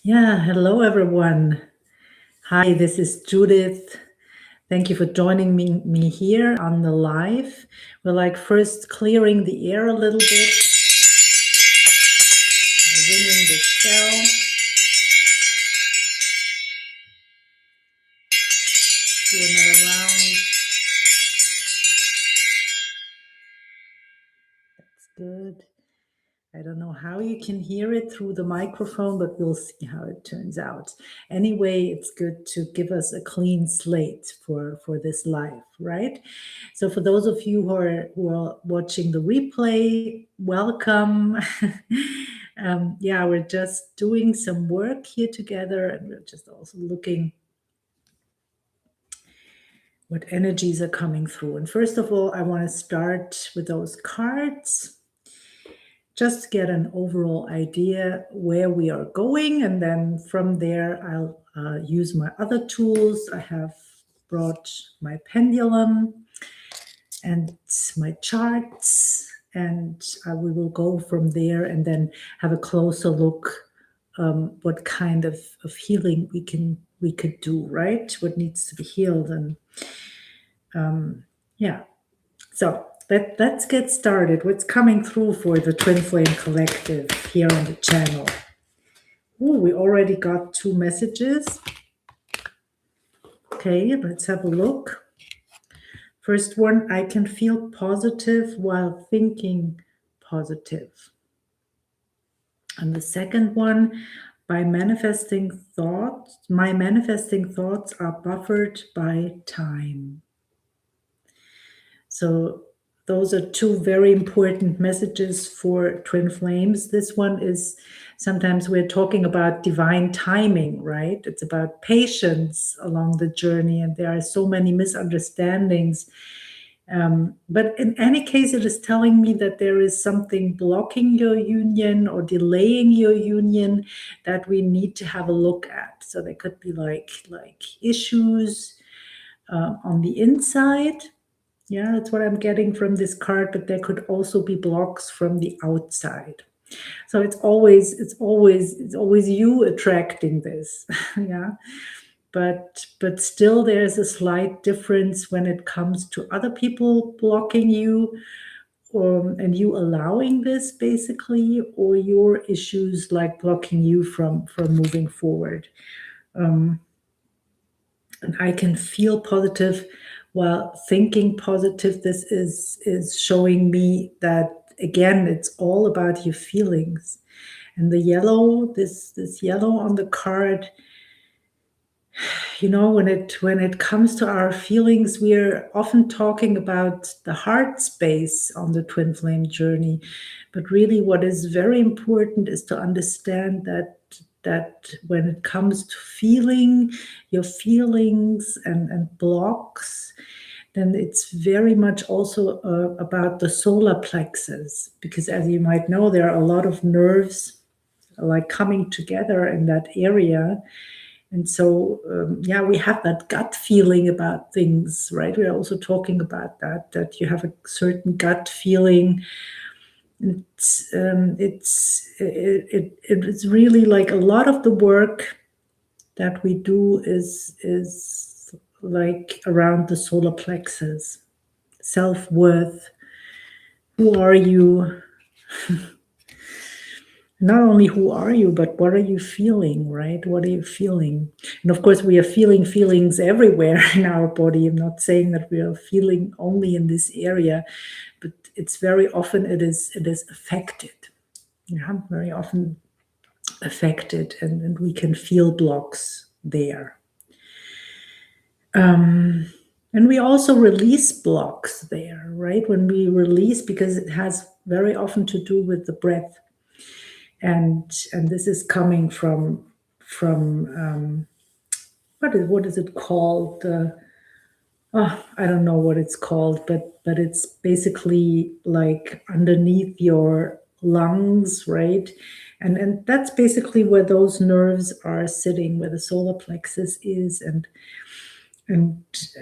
Yeah, hello everyone. Hi, this is Judith. Thank you for joining me here on the live. We're like first clearing the air a little bit, ringing the bell. Do another round. That's good. I don't know how you can hear it through the microphone, but we'll see how it turns out. Anyway, it's good to give us a clean slate for this live, right? So for those of you who are watching the replay, welcome. Yeah, we're just doing some work here together, and we're just also looking what energies are coming through. And first of all, I want to start with those cards, just get an overall idea where we are going. And then from there, I'll use my other tools. I have brought my pendulum and my charts, and we will go from there and then have a closer look what kind of healing we could do, right? What needs to be healed. And yeah, so let's get started. What's coming through for the Twin Flame Collective here on the channel? Oh, we already got 2 messages. Okay, let's have a look. First one, I can feel positive while thinking positive. And the second one, by manifesting thoughts, my manifesting thoughts are buffered by time. So those are 2 very important messages for twin flames. This one is, sometimes we're talking about divine timing, right? It's about patience along the journey, and there are so many misunderstandings. But in any case, it is telling me that there is something blocking your union or delaying your union that we need to have a look at. So there could be like issues on the inside. Yeah, that's what I'm getting from this card, but there could also be blocks from the outside. So it's always you attracting this. Yeah. But still there's a slight difference when it comes to other people blocking you, and you allowing this basically, or your issues like blocking you from moving forward. And I can feel positive while thinking positive. This is showing me that again it's all about your feelings. And the yellow, this yellow on the card, you know, when it comes to our feelings, we're often talking about the heart space on the twin flame journey. But really what is very important is to understand that when it comes to feeling your feelings and blocks, then it's very much also about the solar plexus, because as you might know, there are a lot of nerves like coming together in that area. And so, yeah, we have that gut feeling about things, right? We're also talking about that you have a certain gut feeling. It's really like a lot of the work that we do is like around the solar plexus, self-worth. Who are you? Not only who are you, but what are you feeling, right? What are you feeling? And of course, we are feeling feelings everywhere in our body. I'm not saying that we are feeling only in this area, but it's very often it is affected. Yeah, very often affected, and we can feel blocks there. And we also release blocks there, right? When we release, because it has very often to do with the breath. And this is coming from what is it called? I don't know what it's called, but it's basically like underneath your lungs, right? And that's basically where those nerves are sitting, where the solar plexus is. And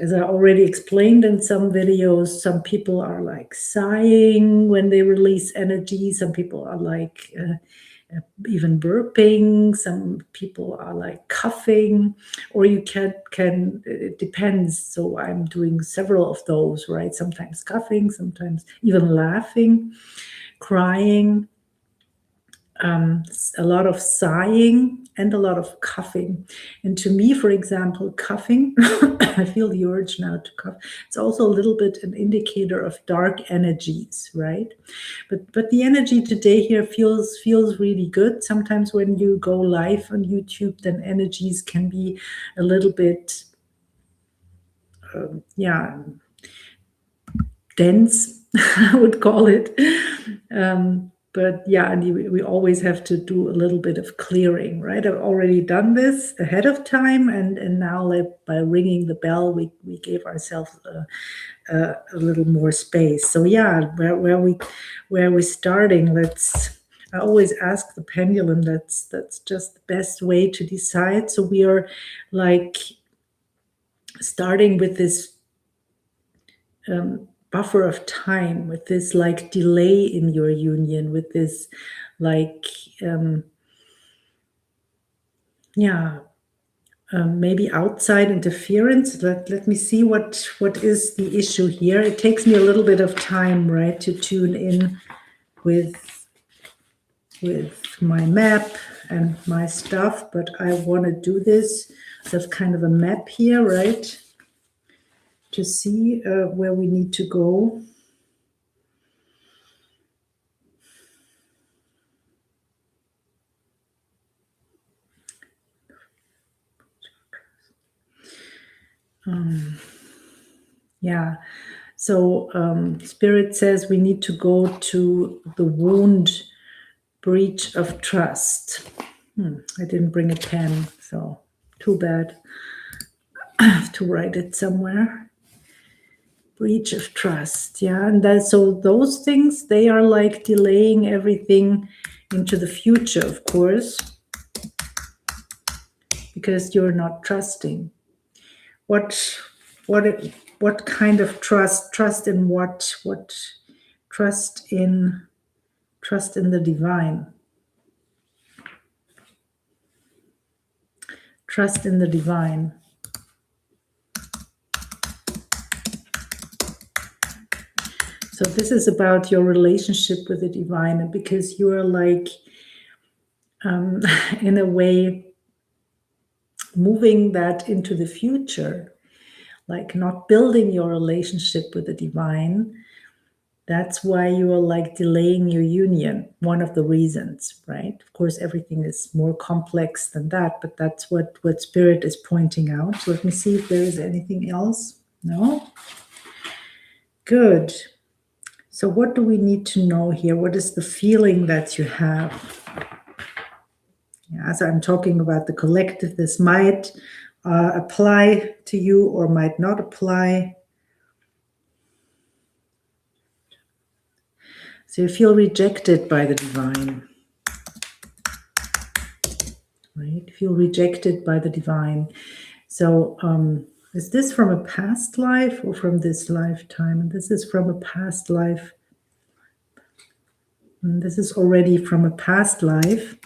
as I already explained in some videos, some people are like sighing when they release energy. Some people are like even burping. Some people are like coughing, or you can it depends. So I'm doing several of those, right? Sometimes coughing, sometimes even laughing, crying, a lot of sighing, and a lot of coughing. And to me, for example, coughing, I feel the urge now to cough. It's also a little bit an indicator of dark energies, right? But the energy today here feels really good. Sometimes when you go live on YouTube, then energies can be a little bit, yeah, dense, I would call it. But yeah, and we always have to do a little bit of clearing, right? I've already done this ahead of time, and now by ringing the bell, we gave ourselves a little more space. So yeah, where we starting? I always ask the pendulum. That's just the best way to decide. So we are like starting with this buffer of time, with this like delay in your union, with this like maybe outside interference. Let me see what is the issue here. It takes me a little bit of time, right, to tune in with my map and my stuff, but I want to do this. There's kind of a map here, right, to see where we need to go. Yeah, so Spirit says we need to go to the wound, breach of trust. I didn't bring a pen, so too bad. I have to write it somewhere. Breach of trust, yeah, and so those things, they are like delaying everything into the future, of course, because you're not trusting. What kind of trust? Trust in what? What trust in? Trust in the divine. Trust in the divine. So this is about your relationship with the divine, and because you are like, in a way, moving that into the future, like not building your relationship with the divine. That's why you are like delaying your union. One of the reasons, right? Of course, everything is more complex than that, but that's what Spirit is pointing out. So let me see if there is anything else. No? Good. So what do we need to know here? What is the feeling that you have? Yeah, so I'm talking about the collective. This might apply to you or might not apply. So you feel rejected by the divine. Right? Feel rejected by the divine. So is this from a past life or from this lifetime? And this is from a past life. And this is already from a past life.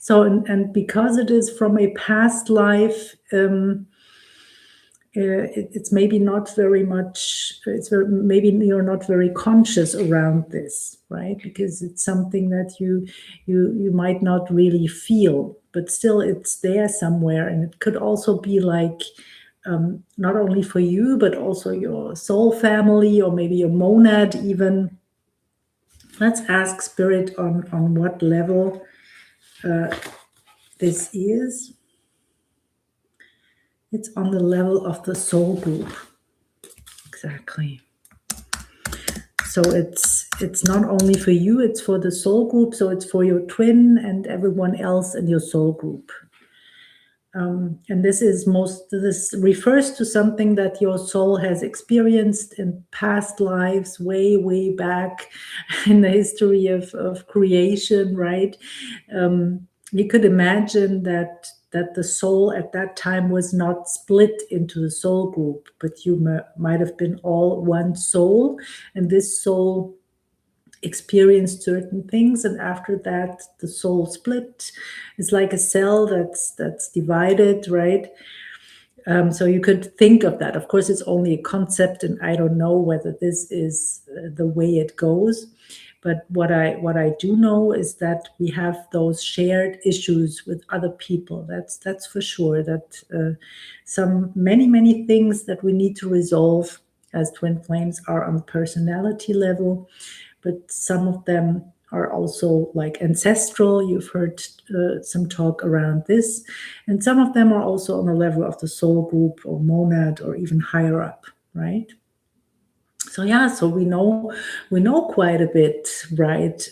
So, and because it is from a past life, it's maybe not very much, maybe you're not very conscious around this, right? Because it's something that you might not really feel, but still it's there somewhere. And it could also be like, not only for you, but also your soul family, or maybe your monad even. Let's ask Spirit on what level this is. It's on the level of the soul group. Exactly. So it's not only for you, it's for the soul group. So it's for your twin and everyone else in your soul group. And this refers to something that your soul has experienced in past lives, way back in the history of creation, right? You could imagine that the soul at that time was not split into the soul group, but you might have been all one soul, and this soul experienced certain things, and after that the soul split. It's like a cell that's divided, right? So you could think of that. Of course, it's only a concept, and I don't know whether this is the way it goes. But what I do know is that we have those shared issues with other people. That's for sure. That some many things that we need to resolve as twin flames are on the personality level, but some of them are also like ancestral. You've heard some talk around this, and some of them are also on the level of the soul group or monad or even higher up, right? So yeah, so we know quite a bit right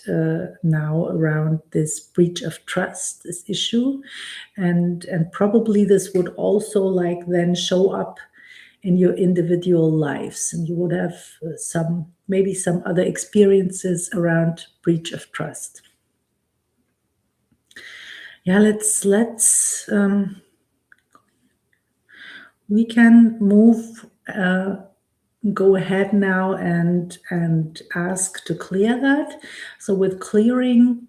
now around this breach of trust, this issue, and probably this would also like then show up in your individual lives, and you would have maybe some other experiences around breach of trust. Yeah, let's we can move go ahead now and ask to clear that. So with clearing,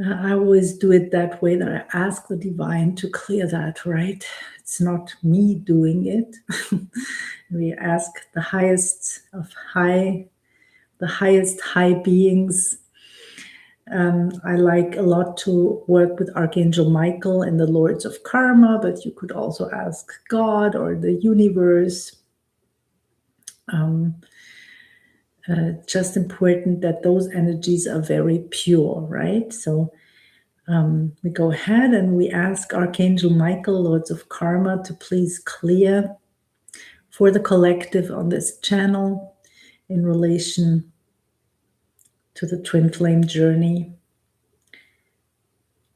I always do it that way, that I ask the divine to clear that, right? It's not me doing it. We ask the highest high beings. I like a lot to work with Archangel Michael and the Lords of Karma, but you could also ask God or the universe. Just important that those energies are very pure, right? So we go ahead and we ask Archangel Michael, Lords of Karma, to please clear for the collective on this channel in relation to the twin flame journey,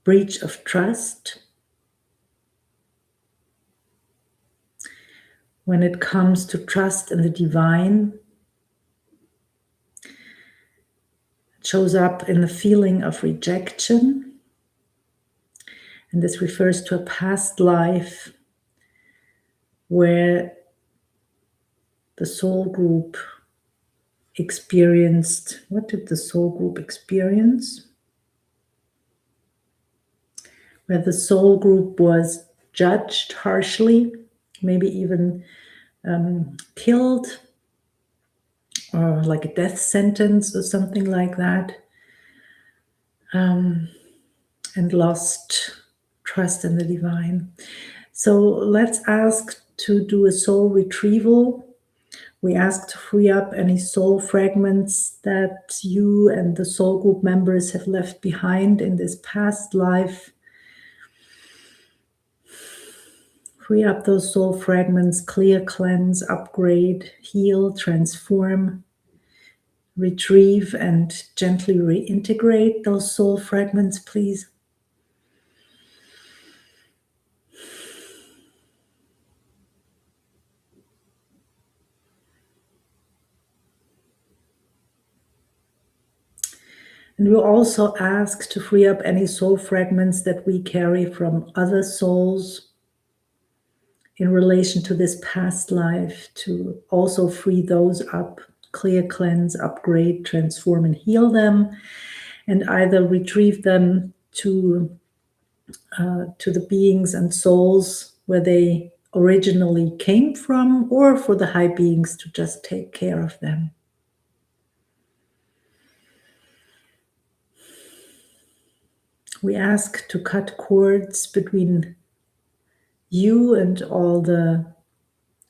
breach of trust. When it comes to trust in the divine, it shows up in the feeling of rejection. And this refers to a past life where the soul group experienced, what did the soul group experience? Where the soul group was judged harshly, maybe even killed, or like a death sentence or something like that, and lost trust in the divine. So let's ask to do a soul retrieval. We ask to free up any soul fragments that you and the soul group members have left behind in this past life. Free up those soul fragments, clear, cleanse, upgrade, heal, transform, retrieve, and gently reintegrate those soul fragments, please. And we'll also ask to free up any soul fragments that we carry from other souls in relation to this past life, to also free those up, clear, cleanse, upgrade, transform, and heal them, and either retrieve them to the beings and souls where they originally came from, or for the high beings to just take care of them. We ask to cut cords between you and all the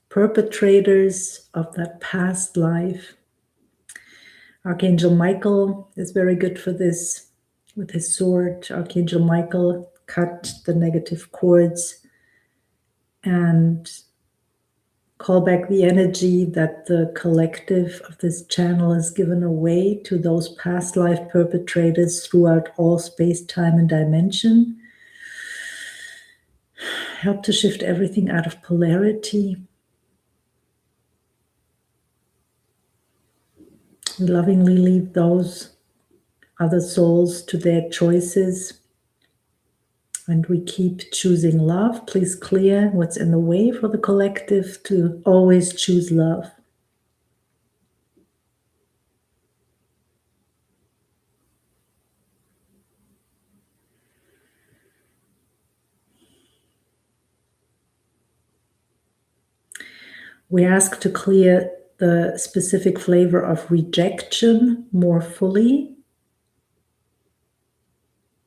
perpetrators of that past life. Archangel Michael is very good for this. With his sword, Archangel Michael cut the negative cords and call back the energy that the collective of this channel has given away to those past life perpetrators throughout all space, time, and dimension. Help to shift everything out of polarity. And lovingly lead those other souls to their choices. And we keep choosing love. Please clear what's in the way for the collective to always choose love. We ask to clear the specific flavor of rejection more fully.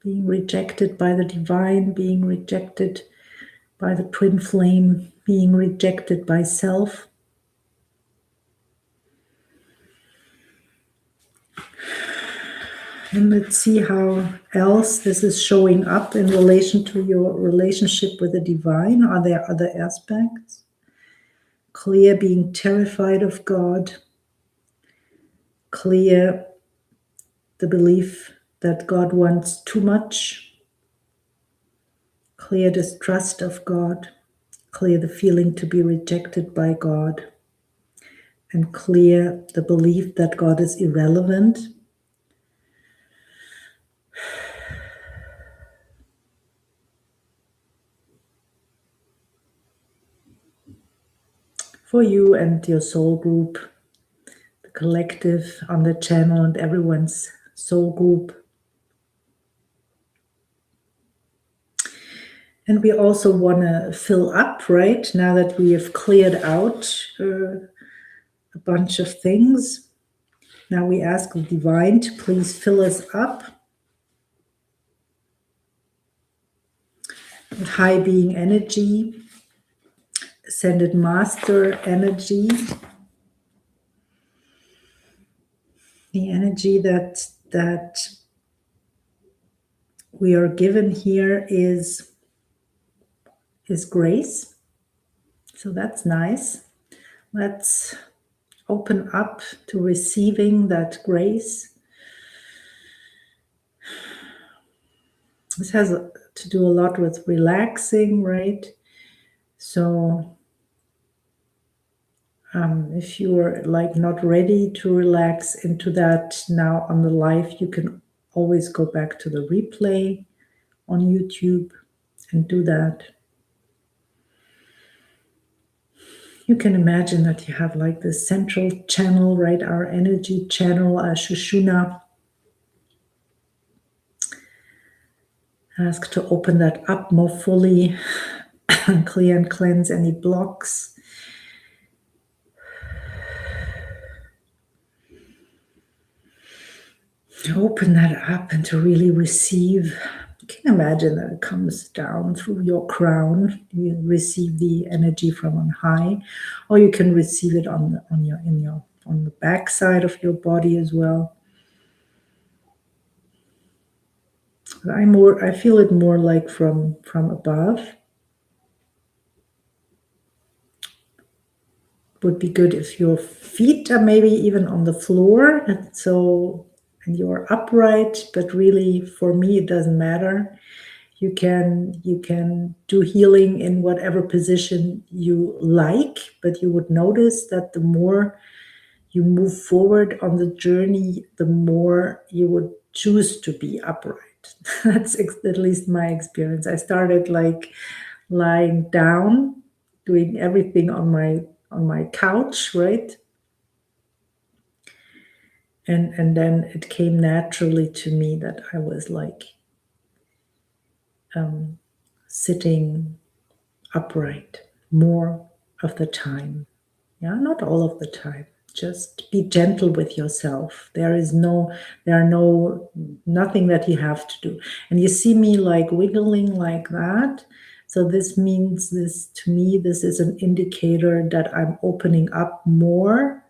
Being rejected by the divine, being rejected by the twin flame, being rejected by self. And let's see how else this is showing up in relation to your relationship with the divine. Are there other aspects? Clear being terrified of God. Clear the belief that God wants too much. Clear distrust of God. Clear the feeling to be rejected by God. And clear the belief that God is irrelevant. For you and your soul group, the collective on the channel and everyone's soul group. And we also want to fill up, right? Now that we have cleared out a bunch of things. Now we ask the divine to please fill us up with high being energy, ascended master energy, the energy that we are given here is grace. So that's nice. Let's open up to receiving that grace. This has to do a lot with relaxing, right? So if you're like not ready to relax into that now on the live, you can always go back to the replay on YouTube and do that. You can imagine that you have like this central channel, right? Our energy channel, Shushuna. Ask to open that up more fully, clear and cleanse any blocks. Open that up and to really receive. You can imagine that it comes down through your crown. You receive the energy from on high, or you can receive it on the back side of your body as well. But I feel it more like from above. Would be good if your feet are maybe even on the floor, and you're upright, but really for me it doesn't matter. You can do healing in whatever position you like, but you would notice that the more you move forward on the journey, the more you would choose to be upright. That's at least my experience. I started like lying down, doing everything on my couch, right? And then it came naturally to me that I was like sitting upright more of the time. Yeah, not all of the time. Just be gentle with yourself. There are nothing that you have to do. And you see me like wiggling like that. So this means to me, this is an indicator that I'm opening up more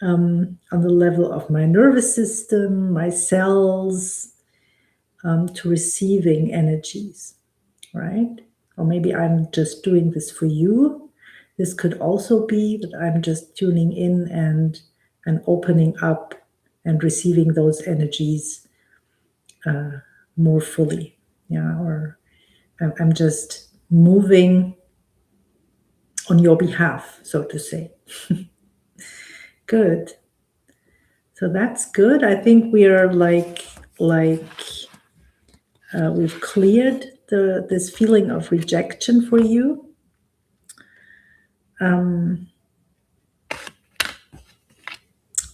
on the level of my nervous system, my cells, to receiving energies, right? Or maybe I'm just doing this for you. This could also be that I'm just tuning in and opening up and receiving those energies more fully. Yeah, or I'm just moving on your behalf, so to say. Good. So that's good. I think we are we've cleared this feeling of rejection for you.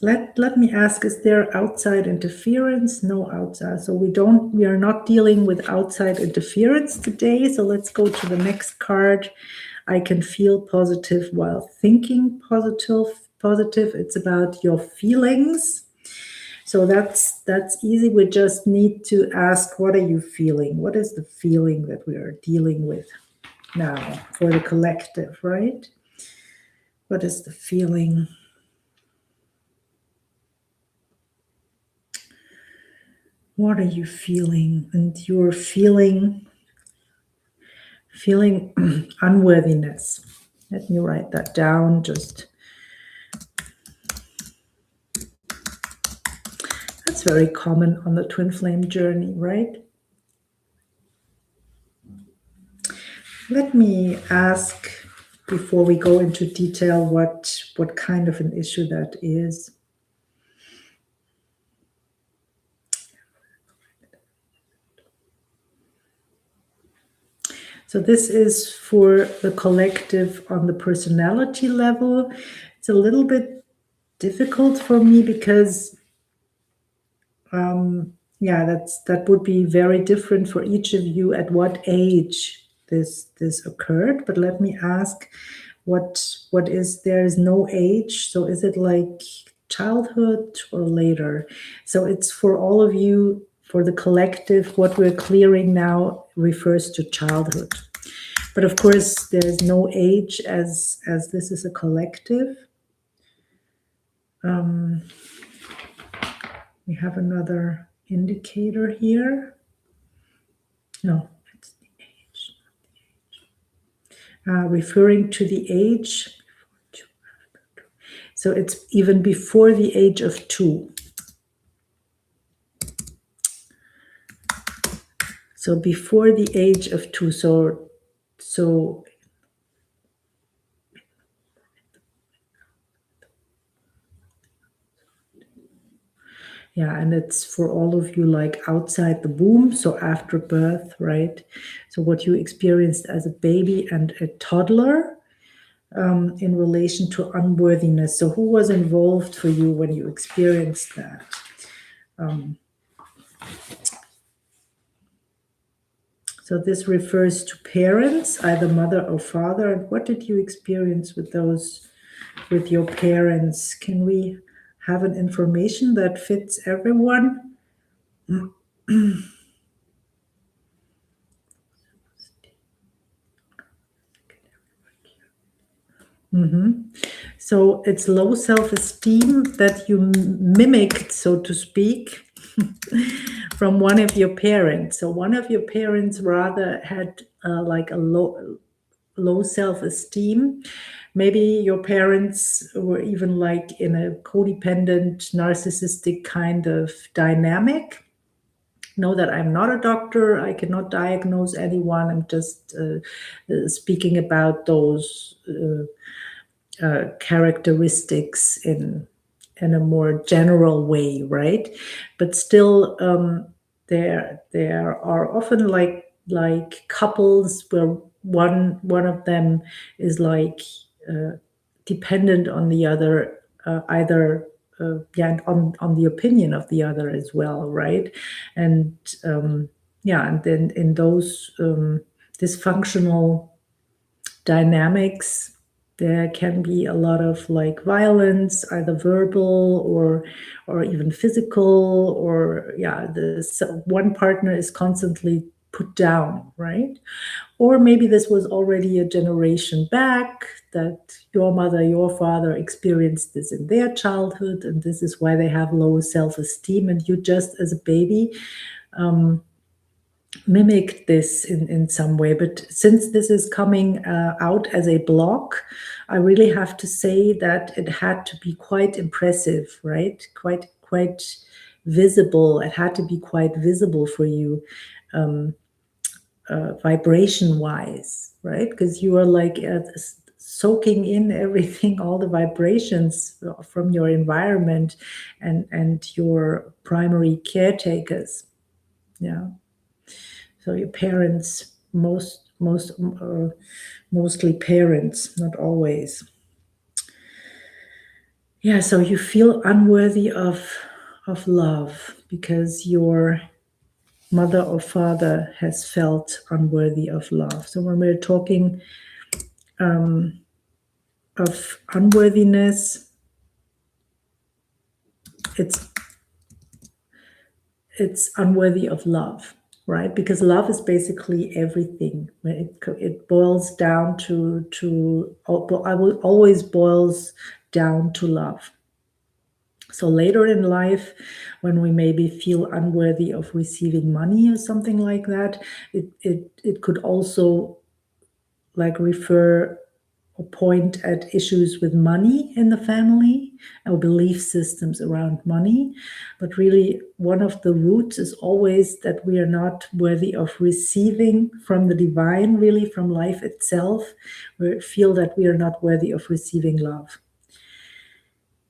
Let me ask, is there outside interference? No outside. So we are not dealing with outside interference today. So let's go to the next card. I can feel positive while thinking positive. It's about your feelings. So that's easy. We just need to ask, what are you feeling? What is the feeling that we are dealing with now for the collective, right? What is the feeling? What are you feeling? And you're feeling unworthiness. Let me write that down. That's very common on the twin flame journey, right? Let me ask, before we go into detail, what kind of an issue that is. So this is for the collective on the personality level. It's a little bit difficult for me because that would be very different for each of you at what age this occurred. But let me ask, what is, there is no age, so is it like childhood or later? So it's for all of you, for the collective, what we're clearing now refers to childhood. But of course, there's no age as this is a collective. We have another indicator here. No, it's the age. Referring to the age. So it's even before the age of 2. So before the age of 2. So yeah, and it's for all of you like outside the womb, so after birth, right? So what you experienced as a baby and a toddler in relation to unworthiness. So who was involved for you when you experienced that? So this refers to parents, either mother or father. And what did you experience with your parents? Can we have an information that fits everyone? So it's low self-esteem that you mimicked, so to speak, from one of your parents. So one of your parents rather had like a low self-esteem. Maybe your parents were even like in a codependent, narcissistic kind of dynamic. Know that I'm not a doctor. I cannot diagnose anyone. I'm just speaking about those characteristics in a more general way, right? But still, there are often like couples where one of them is like dependent on the other, either on the opinion of the other as well, right? And and then in those dysfunctional dynamics, there can be a lot of like violence, either verbal or even physical, or one partner is constantly put down, right? Or maybe this was already a generation back, that your mother, your father experienced this in their childhood, and this is why they have low self-esteem, and you just as a baby mimicked this in some way. But since this is coming out as a block, I really have to say that it had to be quite impressive, right? Quite visible. It had to be quite visible for you, vibration wise, right? Because you are like soaking in everything, all the vibrations from your environment and your primary caretakers. Yeah. So your parents, mostly parents, not always. Yeah, so you feel unworthy of love because your mother or father has felt unworthy of love. So when we're talking of unworthiness. It's unworthy of love, right? Because love is basically everything. It boils down to I will always boils down to love. So later in life, when we maybe feel unworthy of receiving money or something like that, it could also like refer or point at issues with money in the family, our belief systems around money. But really, one of the roots is always that we are not worthy of receiving from the divine, really from life itself. We feel that we are not worthy of receiving love.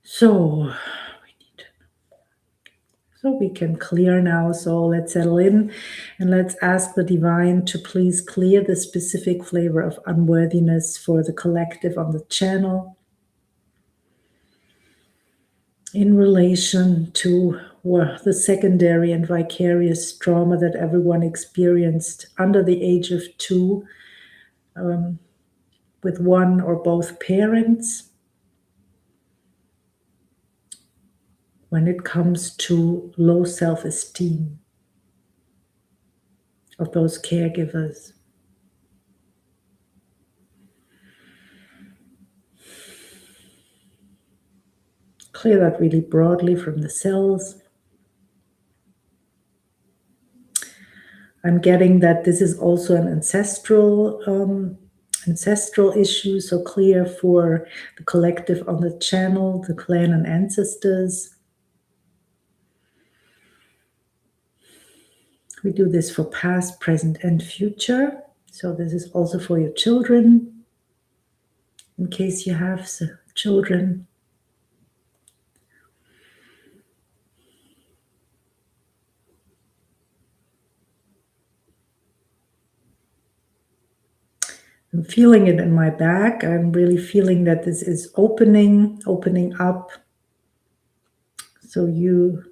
So we can clear now. So let's settle in and let's ask the divine to please clear the specific flavor of unworthiness for the collective on the channel in relation to the secondary and vicarious trauma that everyone experienced under the age of 2 with one or both parents when it comes to low self-esteem of those caregivers. Clear that really broadly from the cells. I'm getting that this is also an ancestral issue, so clear for the collective on the channel, the clan and ancestors. We do this for past, present, and future. So this is also for your children, in case you have children. I'm feeling it in my back. I'm really feeling that this is opening up. So you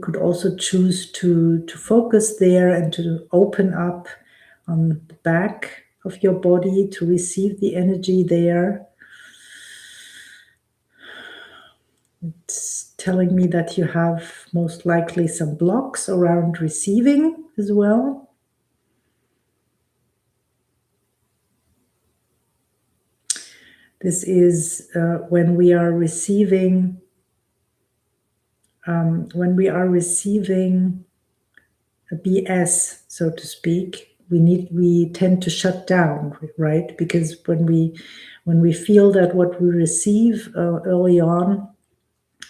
could also choose to focus there and to open up on the back of your body to receive the energy there. It's telling me that you have most likely some blocks around receiving as well. This is when we are receiving a BS, so to speak, we tend to shut down, right? Because when we feel that what we receive early on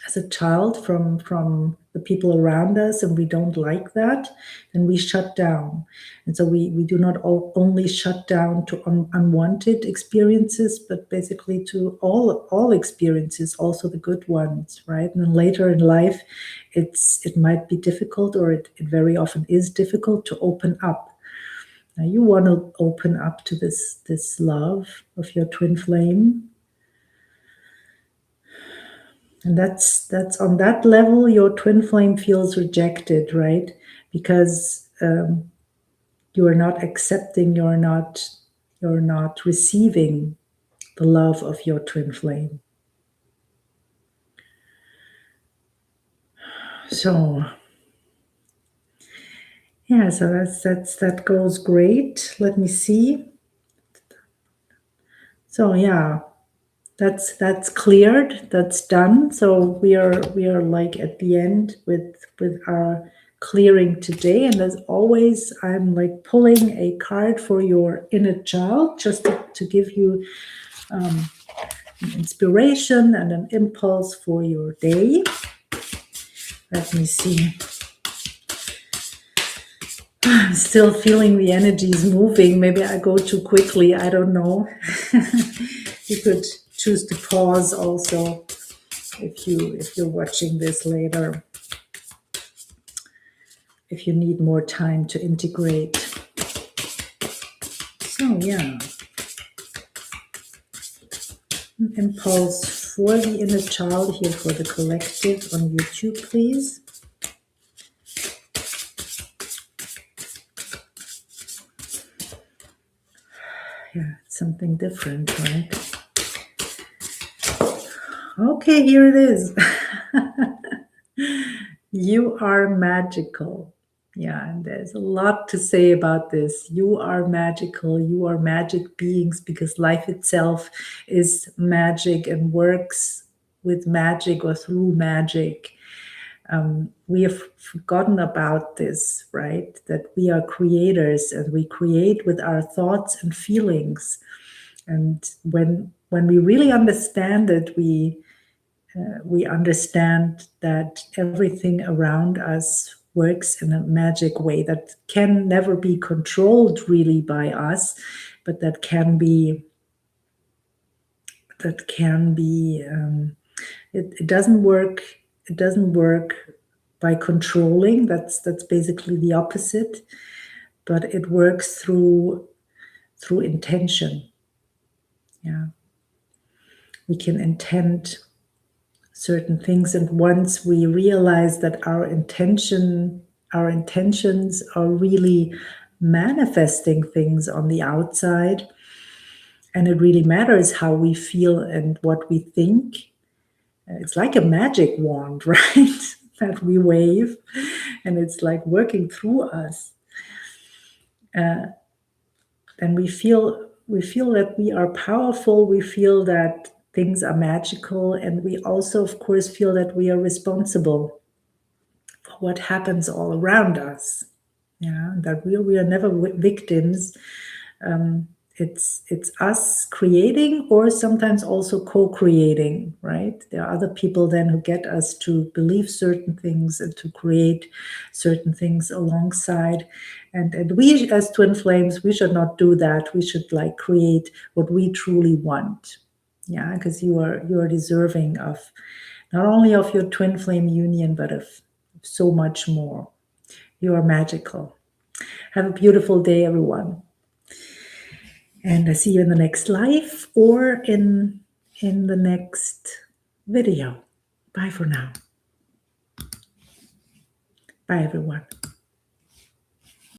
as a child from the people around us, and we don't like that, then we shut down. And so we do not only shut down to unwanted experiences, but basically to all experiences, also the good ones, right? And then later in life, it might be difficult, or it very often is difficult to open up. Now you want to open up to this love of your twin flame. And that's on that level, your twin flame feels rejected, right? Because you are not accepting, you're not receiving the love of your twin flame. So yeah, so that goes great. Let me see. So yeah, that's cleared, that's done. So we are like at the end with our clearing today. And as always, I'm like pulling a card for your inner child, just to give you an inspiration and an impulse for your day. Let me see. I'm still feeling the energies moving. Maybe I go too quickly, I don't know. You could choose to pause also if you're watching this later, if you need more time to integrate. So yeah, an impulse for the inner child here for the collective on YouTube, please. Yeah, something different, right? Okay, here it is. You are magical. Yeah, and there's a lot to say about this. You are magical. You are magic beings because life itself is magic and works with magic or through magic. We have forgotten about this, right? That we are creators and we create with our thoughts and feelings. And when we really understand it, we understand that everything around us works in a magic way that can never be controlled really by us, but it doesn't work. It doesn't work by controlling. That's basically the opposite. But it works through intention. Yeah, we can intend certain things, and once we realize that our intentions are really manifesting things on the outside, and it really matters how we feel and what we think. It's like a magic wand, right? That we wave, and it's like working through us. And we feel that we are powerful. We feel that things are magical, and we also, of course, feel that we are responsible for what happens all around us. Yeah, that we are never victims. It's us creating, or sometimes also co-creating, right? There are other people then who get us to believe certain things and to create certain things alongside. And we, as twin flames, we should not do that. We should like create what we truly want. Yeah, because you are deserving of not only of your twin flame union, but of so much more. You are magical. Have a beautiful day, everyone. And I see you in the next live or in the next video. Bye for now. Bye, everyone.